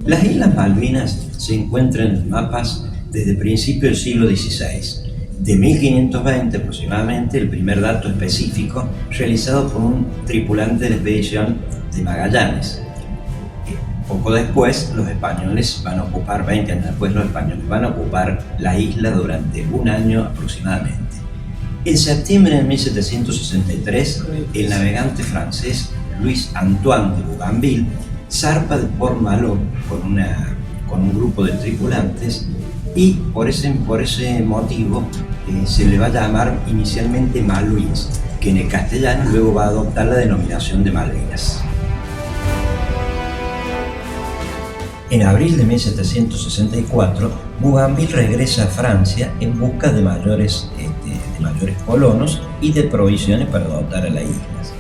Las Islas Malvinas se encuentran en mapas desde principios del siglo XVI. De 1520 aproximadamente, el primer dato específico realizado por un tripulante de la expedición de Magallanes. Poco después, los españoles van a ocupar, 20 años después, los españoles van a ocupar la isla durante un año aproximadamente. En septiembre de 1763, el navegante francés Louis Antoine de Bougainville zarpa de Port Malo con un grupo de tripulantes y por ese motivo se le va a llamar inicialmente Malvinas, que en el castellano luego va a adoptar la denominación de Malvinas. En abril de 1764, Bougainville regresa a Francia en busca de mayores colonos y de provisiones para dotar a las islas.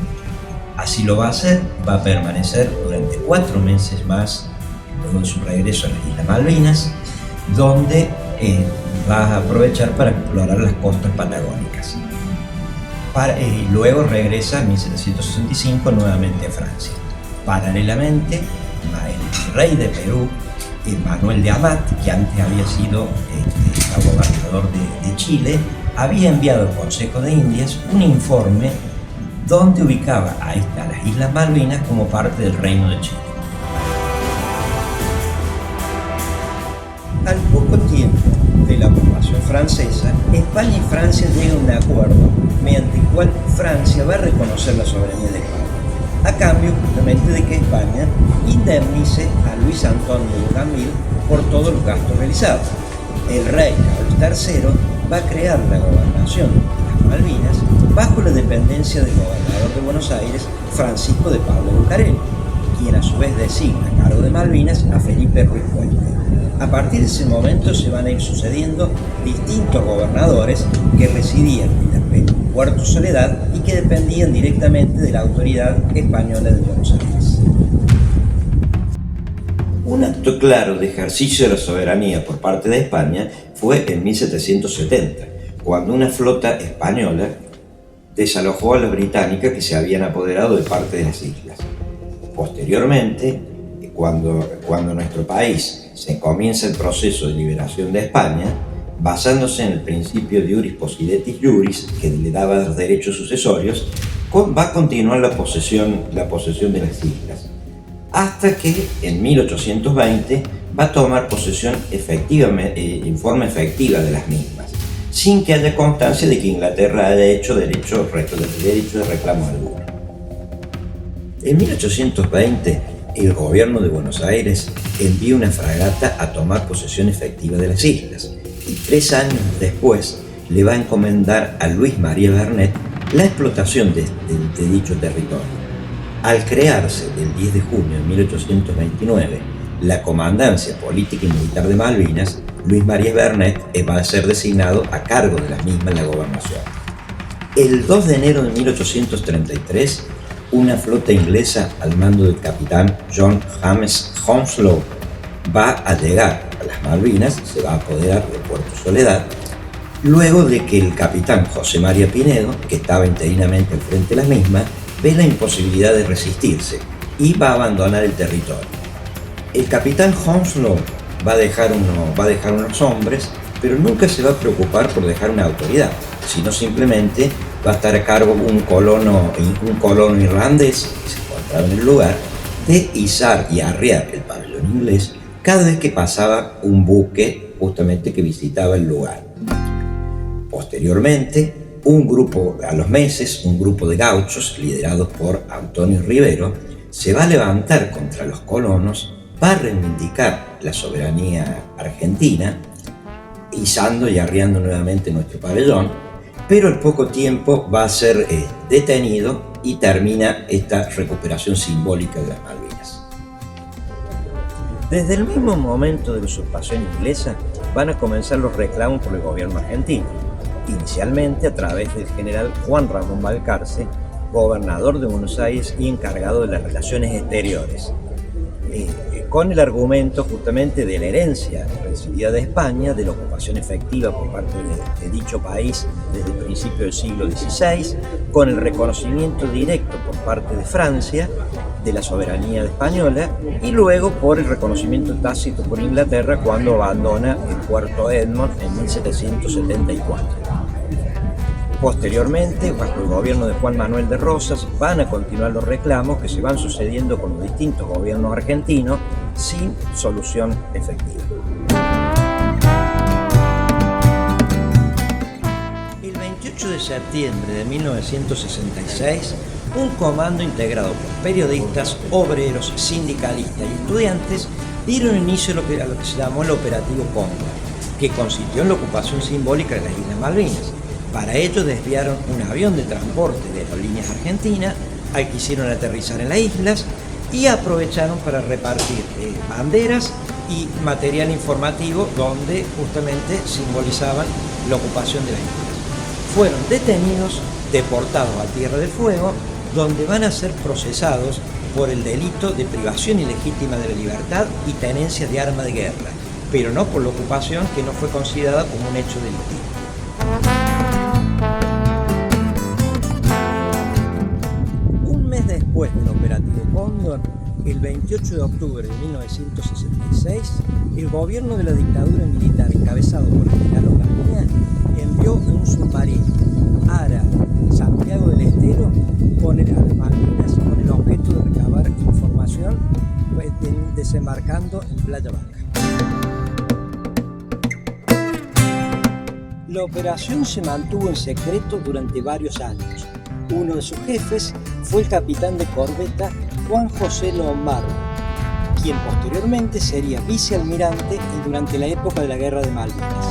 Así lo va a hacer, va a permanecer durante 4 meses más luego de su regreso a las Islas Malvinas, donde va a aprovechar para explorar las costas patagónicas. Luego regresa en 1765 nuevamente a Francia. Paralelamente, el rey de Perú, Manuel de Amat, que antes había sido gobernador de Chile, había enviado al Consejo de Indias un informe donde ubicaba a las Islas Malvinas como parte del Reino de Chile. Al poco tiempo de la ocupación francesa, España y Francia llegan a un acuerdo mediante el cual Francia va a reconocer la soberanía de España, a cambio justamente de que España indemnice a Luis Antoine de Bougainville por todos los gastos realizados. El rey Carlos III va a crear la gobernación de las Malvinas bajo la dependencia del gobernador de Buenos Aires, Francisco de Paula Bucareli, quien a su vez designa a cargo de Malvinas a Felipe Ruiz Puente. A partir de ese momento se van a ir sucediendo distintos gobernadores que residían en Puerto Soledad y que dependían directamente de la autoridad española de Buenos Aires. Un acto claro de ejercicio de la soberanía por parte de España fue en 1770, cuando una flota española desalojó a los británicos que se habían apoderado de parte de las islas. Posteriormente, cuando nuestro país se comienza el proceso de liberación de España, basándose en el principio de iuris possidetis iuris, que le daba los derechos sucesorios, va a continuar la posesión de las islas, hasta que en 1820 va a tomar posesión en forma efectiva de las mismas, sin que haya constancia de que Inglaterra haya hecho derecho de reclamo alguno. En 1820, el gobierno de Buenos Aires envía una fragata a tomar posesión efectiva de las islas, y 3 años después le va a encomendar a Luis María Bernet la explotación de dicho territorio. Al crearse el 10 de junio de 1829 la Comandancia Política y Militar de Malvinas, Luis María Bernet va a ser designado a cargo de las mismas en la gobernación. El 2 de enero de 1833, una flota inglesa al mando del capitán John James Hounslow va a llegar a las Malvinas, se va a apoderar de Puerto Soledad, luego de que el capitán José María Pinedo, que estaba interinamente al frente de la misma, ve la imposibilidad de resistirse y va a abandonar el territorio. El capitán Hounslow va a dejar unos hombres, pero nunca se va a preocupar por dejar una autoridad, sino simplemente va a estar a cargo un colono irlandés que se encontraba en el lugar, de izar y arriar el pabellón inglés cada vez que pasaba un buque justamente que visitaba el lugar. Posteriormente, a los meses, un grupo de gauchos liderados por Antonio Rivero se va a levantar contra los colonos, va a reivindicar la soberanía argentina, izando y arriando nuevamente nuestro pabellón, pero al poco tiempo va a ser detenido y termina esta recuperación simbólica de las Malvinas. Desde el mismo momento de la usurpación inglesa van a comenzar los reclamos por el gobierno argentino, inicialmente a través del general Juan Ramón Balcarce, gobernador de Buenos Aires y encargado de las relaciones exteriores. con el argumento justamente de la herencia recibida de España, de la ocupación efectiva por parte de dicho país desde el principio del siglo XVI, con el reconocimiento directo por parte de Francia de la soberanía española y luego por el reconocimiento tácito por Inglaterra cuando abandona el Puerto Edmond en 1774. Posteriormente, bajo el gobierno de Juan Manuel de Rosas, van a continuar los reclamos que se van sucediendo con los distintos gobiernos argentinos sin solución efectiva. El 28 de septiembre de 1966, un comando integrado por periodistas, obreros, sindicalistas y estudiantes dieron inicio a lo que se llamó el Operativo Cóndor, que consistió en la ocupación simbólica de las Islas Malvinas. Para ello desviaron un avión de transporte de Aerolíneas Argentinas al que hicieron aterrizar en las islas y aprovecharon para repartir banderas y material informativo donde justamente simbolizaban la ocupación de las islas. Fueron detenidos, deportados a Tierra del Fuego, donde van a ser procesados por el delito de privación ilegítima de la libertad y tenencia de arma de guerra, pero no por la ocupación, que no fue considerada como un hecho delictivo. Después del Operativo Cóndor, el 28 de octubre de 1966, el gobierno de la dictadura militar encabezado por el general Onganía envió un submarino Ara Santiago del Estero con las Malvinas con el objeto de recabar información, desembarcando en Playa Baja. La operación se mantuvo en secreto durante varios años. Uno de sus jefes fue el capitán de corbeta Juan José Lombardo, quien posteriormente sería vicealmirante durante la época de la Guerra de Malvinas.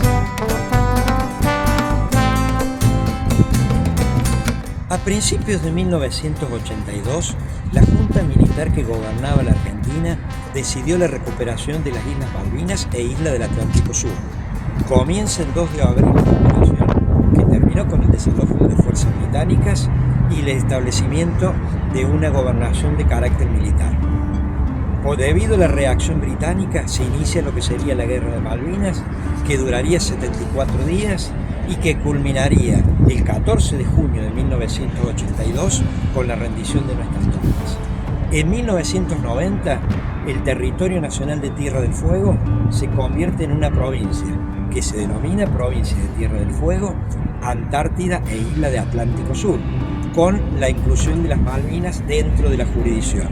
A principios de 1982, la Junta Militar que gobernaba la Argentina decidió la recuperación de las Islas Malvinas e Isla del Atlántico Sur. Comienza el 2 de abril la operación, que terminó con el desalojo de las fuerzas británicas y el establecimiento de una gobernación de carácter militar. Debido a la reacción británica, se inicia lo que sería la Guerra de Malvinas, que duraría 74 días y que culminaría el 14 de junio de 1982 con la rendición de nuestras tropas. En 1990, el territorio nacional de Tierra del Fuego se convierte en una provincia, que se denomina Provincia de Tierra del Fuego, Antártida e Isla de Atlántico Sur, con la inclusión de las Malvinas dentro de la jurisdicción.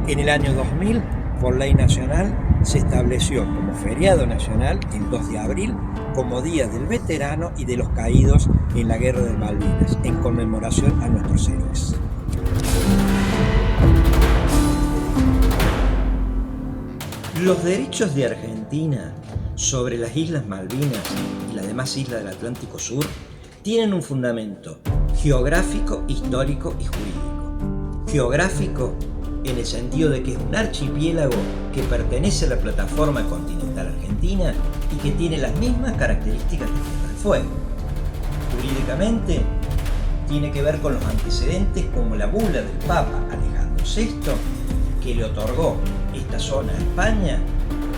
En el año 2000, por ley nacional, se estableció como feriado nacional el 2 de abril como Día del Veterano y de los Caídos en la Guerra de Malvinas, en conmemoración a nuestros héroes. Los derechos de Argentina sobre las Islas Malvinas y las demás islas del Atlántico Sur tienen un fundamento geográfico, histórico y jurídico. Geográfico en el sentido de que es un archipiélago que pertenece a la plataforma continental argentina y que tiene las mismas características que Tierra del Fuego. Jurídicamente tiene que ver con los antecedentes como la bula del Papa Alejandro VI, que le otorgó esta zona a España,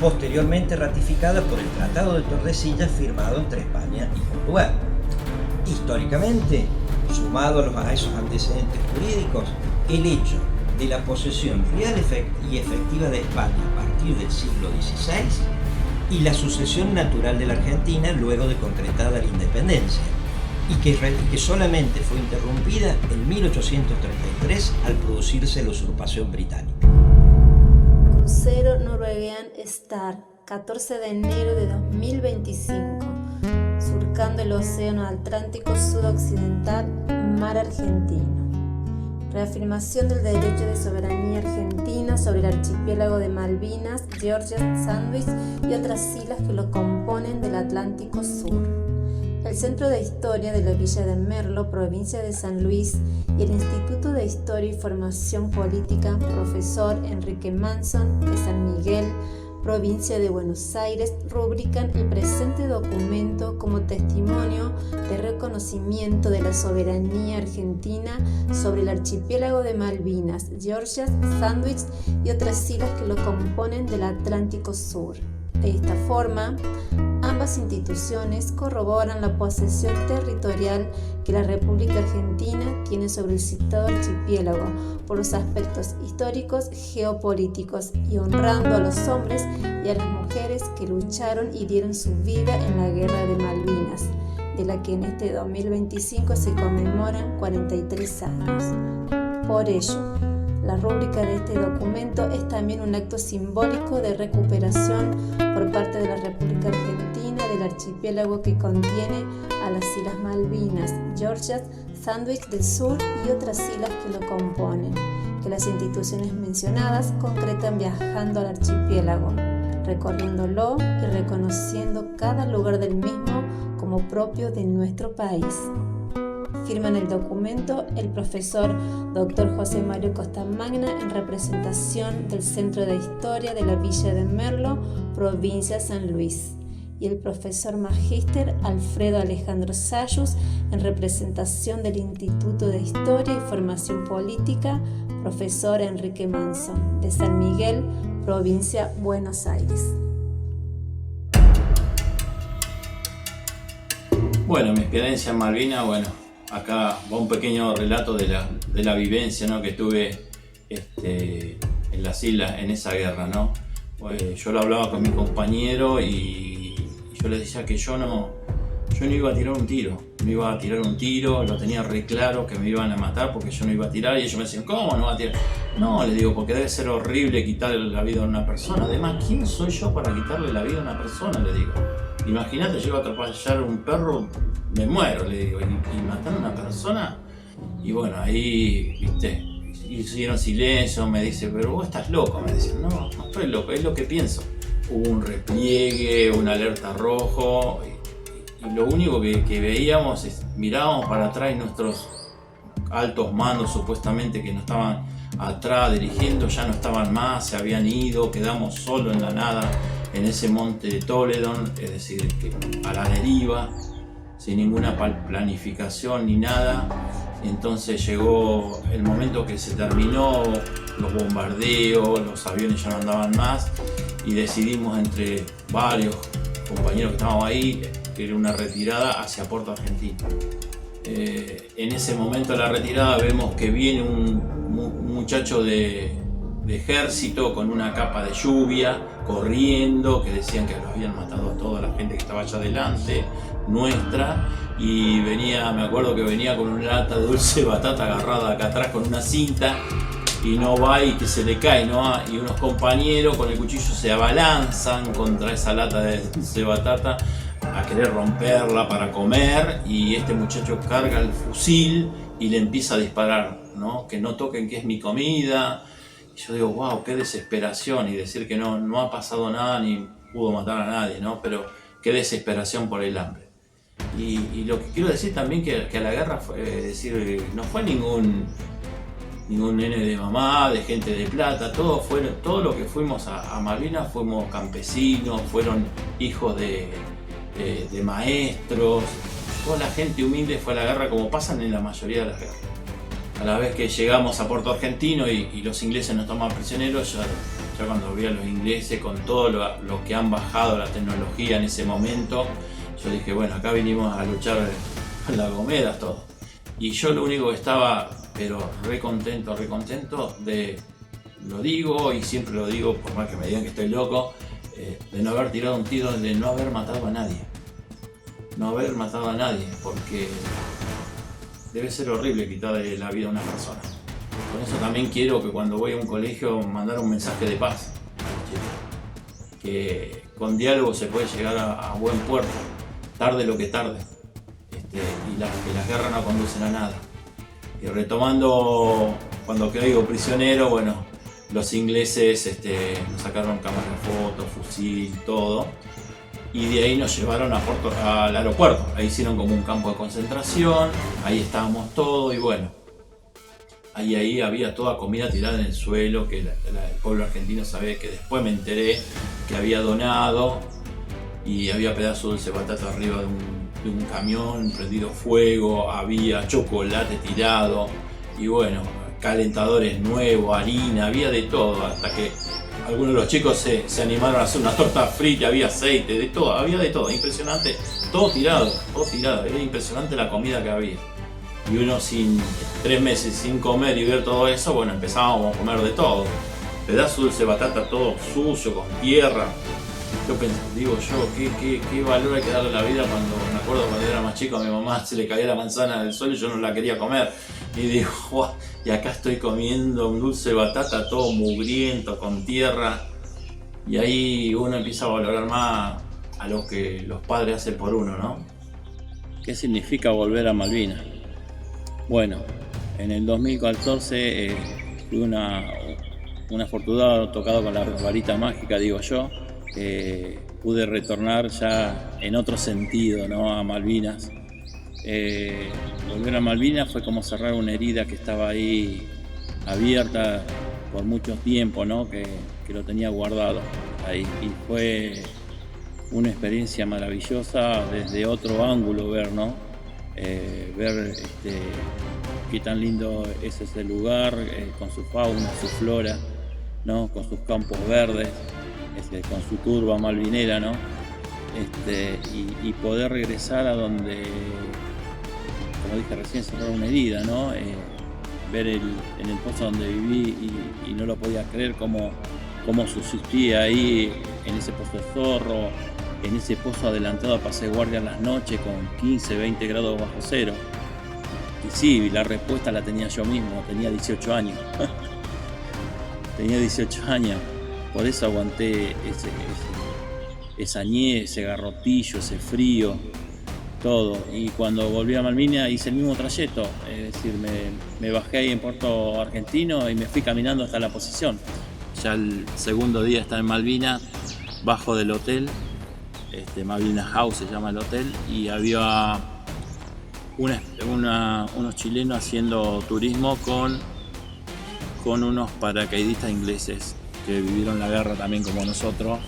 posteriormente ratificada por el Tratado de Tordesillas firmado entre España y Portugal. Históricamente, sumado a esos antecedentes jurídicos, el hecho de la posesión real y efectiva de España a partir del siglo XVI y la sucesión natural de la Argentina luego de concretada la independencia, y que solamente fue interrumpida en 1833 al producirse la usurpación británica. Crucero Norwegian Star, 14 de enero de 2025, surcando el Océano Atlántico Sudoccidental, Mar Argentino. Reafirmación del derecho de soberanía argentina sobre el archipiélago de Malvinas, Georgia, Sandwich y otras islas que lo componen del Atlántico Sur. El Centro de Historia de la Villa de Merlo, provincia de San Luis, y el Instituto de Historia y Formación Política, profesor Enrique Manson, de San Miguel, provincia de Buenos Aires, rubrican el presente documento como testimonio de reconocimiento de la soberanía argentina sobre el archipiélago de Malvinas, Georgias, Sandwich y otras islas que lo componen del Atlántico Sur. De esta forma, ambas instituciones corroboran la posesión territorial que la República Argentina tiene sobre el citado archipiélago por los aspectos históricos, geopolíticos y honrando a los hombres y a las mujeres que lucharon y dieron su vida en la Guerra de Malvinas, de la que en este 2025 se conmemoran 43 años. Por ello, la rúbrica de este documento es también un acto simbólico de recuperación por parte de la República Argentina del archipiélago que contiene a las Islas Malvinas, Georgias, Sandwich del Sur y otras islas que lo componen, que las instituciones mencionadas concretan viajando al archipiélago, recorriéndolo y reconociendo cada lugar del mismo como propio de nuestro país. Firman el documento el profesor Dr. José Mario Costamagna en representación del Centro de Historia de la Villa de Merlo, provincia de San Luis, y el profesor magíster Alfredo Alejandro Sayus en representación del Instituto de Historia y Formación Política, profesor Enrique Manso, de San Miguel, provincia Buenos Aires. Bueno, mi experiencia en Malvinas, acá va un pequeño relato de la vivencia, ¿no?, que tuve en las islas en esa guerra, ¿no? Yo lo hablaba con mi compañero y yo le decía que yo no iba a tirar un tiro, lo tenía re claro que me iban a matar porque yo no iba a tirar, y ellos me decían, ¿cómo no va a tirar? No, le digo, porque debe ser horrible quitarle la vida a una persona. Además, ¿quién soy yo para quitarle la vida a una persona?, le digo. Imagínate, llego a atropellar a un perro, me muero, le digo, y matar a una persona. Y bueno, ahí, viste, hicieron silencio, me dice, pero vos estás loco, me decían. No estoy loco, es lo que pienso. Hubo un repliegue, una alerta rojo, y lo único que veíamos es, mirábamos para atrás y nuestros altos mandos supuestamente que nos estaban atrás dirigiendo, ya no estaban más, se habían ido, quedamos solos en la nada en ese monte de Toledón, es decir, que a la deriva, sin ninguna planificación ni nada. Entonces llegó el momento que se terminó los bombardeos, los aviones ya no andaban más, y decidimos entre varios compañeros que estábamos ahí que era una retirada hacia Puerto Argentino. En ese momento de la retirada vemos que viene un muchacho de ejército con una capa de lluvia, corriendo, que decían que los habían matado a toda la gente que estaba allá adelante, nuestra, y me acuerdo que venía con una lata de dulce de batata agarrada acá atrás con una cinta, y no va y que se le cae, ¿no? Y unos compañeros con el cuchillo se abalanzan contra esa lata de dulce de batata a querer romperla para comer, y este muchacho carga el fusil y le empieza a disparar, ¿no? Que no toquen, que es mi comida. Y yo digo, wow, qué desesperación, y decir que no ha pasado nada ni pudo matar a nadie, ¿no? Pero qué desesperación por el hambre. Y lo que quiero decir también que a la guerra no fue ningún nene de mamá, de gente de plata, todo lo que fuimos a Malvinas fuimos campesinos, fueron hijos de maestros, toda la gente humilde fue a la guerra, como pasan en la mayoría de las guerras. A la vez que llegamos a Puerto Argentino y los ingleses nos toman prisioneros, ya cuando vi a los ingleses con todo lo que han bajado la tecnología en ese momento, yo dije, bueno, acá vinimos a luchar con las gomeras, todo. Y yo lo único que estaba, pero re contento lo digo y siempre lo digo, por más que me digan que estoy loco, de no haber tirado un tiro, de no haber matado a nadie. No haber matado a nadie, porque debe ser horrible quitarle la vida a una persona. Por eso también quiero que cuando voy a un colegio mandar un mensaje de paz. Que con diálogo se puede llegar a buen puerto, tarde lo que tarde. Y que las guerras no conducen a nada. Y retomando, cuando caigo prisionero, bueno, los ingleses nos sacaron cámaras de fotos, fusil, todo. Y de ahí nos llevaron al aeropuerto. Ahí hicieron como un campo de concentración, ahí estábamos todos y bueno. ahí había toda comida tirada en el suelo, que el pueblo argentino sabe que después me enteré que había donado, y había pedazos de dulce batata arriba de un camión, prendido fuego, había chocolate tirado, y bueno, calentadores nuevos, harina, había de todo, hasta que algunos de los chicos se animaron a hacer una torta frita, había aceite, de todo, había de todo, impresionante, todo tirado, era impresionante la comida que había. Y uno 3 meses sin comer y ver todo eso, bueno, empezábamos a comer de todo. Pedazos de dulce batata todo sucio, con tierra. Yo digo yo, ¿qué valor hay que darle a la vida? Me acuerdo cuando era más chico, a mi mamá se le caía la manzana del suelo y yo no la quería comer. Y digo, wow, y acá estoy comiendo un dulce de batata todo mugriento, con tierra. Y ahí uno empieza a valorar más a lo que los padres hacen por uno, ¿no? ¿Qué significa volver a Malvinas? Bueno, en el 2014 fui un afortunado tocado con la varita mágica, digo yo. Pude retornar ya en otro sentido, ¿no?, a Malvinas. Volver a Malvinas fue como cerrar una herida que estaba ahí abierta por mucho tiempo, ¿no?, que lo tenía guardado ahí. Y fue una experiencia maravillosa desde otro ángulo ver, ¿no? Ver qué tan lindo es ese lugar, con su fauna, su flora, ¿no?, con sus campos verdes, con su turba malvinera, ¿no? Y poder regresar a donde, como dije recién, cerrar una herida, ¿no? Ver en el pozo donde viví y no lo podía creer cómo subsistía ahí, en ese pozo de zorro, en ese pozo adelantado a pase de guardia en las noches con 15, 20 grados bajo cero. Y sí, la respuesta la tenía yo mismo, tenía 18 años. Tenía 18 años, por eso aguanté esa nieve, ese garrotillo, ese frío, todo. Y cuando volví a Malvinas hice el mismo trayecto, es decir, me bajé ahí en Puerto Argentino y me fui caminando hasta la posición. Ya el segundo día estaba en Malvinas, bajo del hotel, Malvinas House se llama el hotel, y había unos chilenos haciendo turismo con unos paracaidistas ingleses que vivieron la guerra también como nosotros.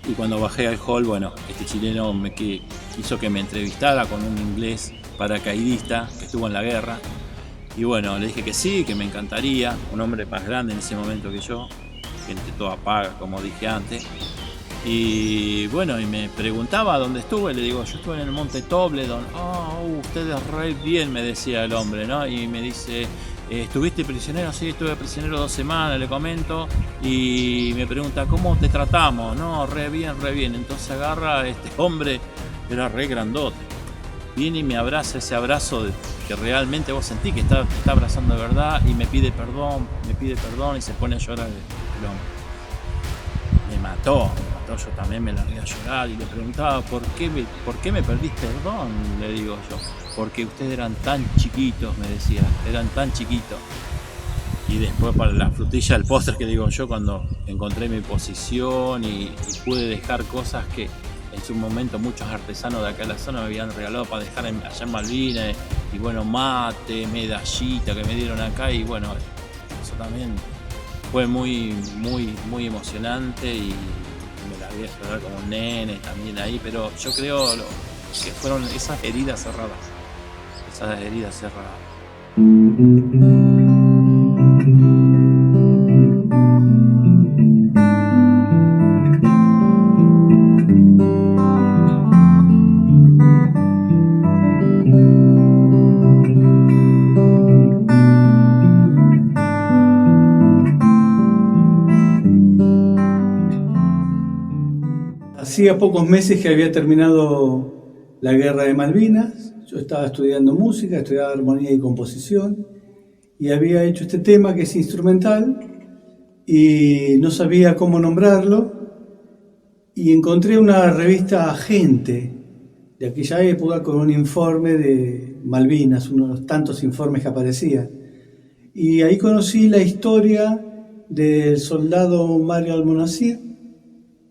Y cuando bajé al hall, bueno, este chileno quiso que me entrevistara con un inglés paracaidista que estuvo en la guerra. Y bueno, le dije que sí, que me encantaría, un hombre más grande en ese momento que yo, gente toda paga, como dije antes. Y bueno, y me preguntaba dónde estuve, le digo, yo estuve en el Monte Tobledon. Ustedes re bien, me decía el hombre, ¿no? Y me dice, ¿estuviste prisionero? Sí, estuve prisionero 2 semanas, le comento. Y me pregunta, ¿cómo te tratamos? No, re bien, re bien. Entonces agarra este hombre, era re grandote, viene y me abraza, ese abrazo que realmente vos sentís que te está abrazando de verdad, y me pide perdón y se pone a llorar el hombre. Me mató, yo también me largué a llorar y le preguntaba, ¿por qué me perdís perdón? Le digo yo, porque ustedes eran tan chiquitos, me decía, eran tan chiquitos. Y después, para la frutilla del postre, que digo yo, cuando encontré mi posición y pude dejar cosas que en su momento muchos artesanos de acá en la zona me habían regalado para dejar allá en Malvinas, y bueno, mate, medallita que me dieron acá, y bueno, eso también fue muy, muy, muy emocionante, y me la vi a llorar como un nene también ahí, pero yo creo que fueron esas heridas cerradas. Hacía pocos meses que había terminado la guerra de Malvinas. Yo estaba estudiando música, estudiaba armonía y composición, y había hecho este tema que es instrumental y no sabía cómo nombrarlo, y encontré una revista Gente de aquella época con un informe de Malvinas, uno de los tantos informes que aparecía, y ahí conocí la historia del soldado Mario Almonacid,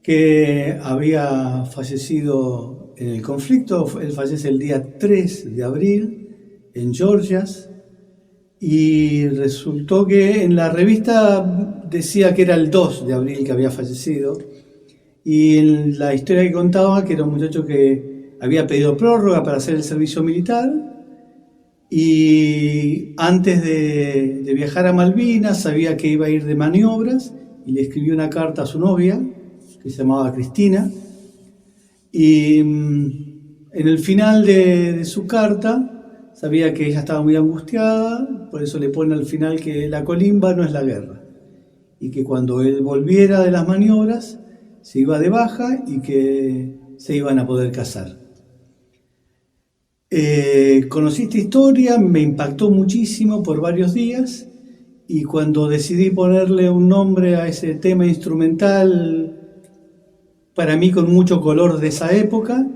que había fallecido en el conflicto. Él fallece el día 3 de abril en Georgias, Y resultó que en la revista decía que era el 2 de abril que había fallecido. Y en la historia que contaba que era un muchacho que había pedido prórroga para hacer el servicio militar. Y antes de viajar a Malvinas sabía que iba a ir de maniobras y le escribió una carta a su novia, que se llamaba Cristina. Y en el final de su carta sabía que ella estaba muy angustiada, por eso le pone al final que la colimba no es la guerra, y que cuando él volviera de las maniobras se iba de baja y que se iban a poder casar. Conocí esta historia, me impactó muchísimo por varios días, y cuando decidí ponerle un nombre a ese tema instrumental, para mí con mucho color de esa época,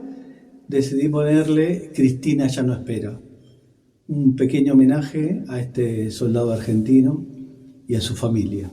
decidí ponerle Cristina ya no espera. Un pequeño homenaje a este soldado argentino y a su familia.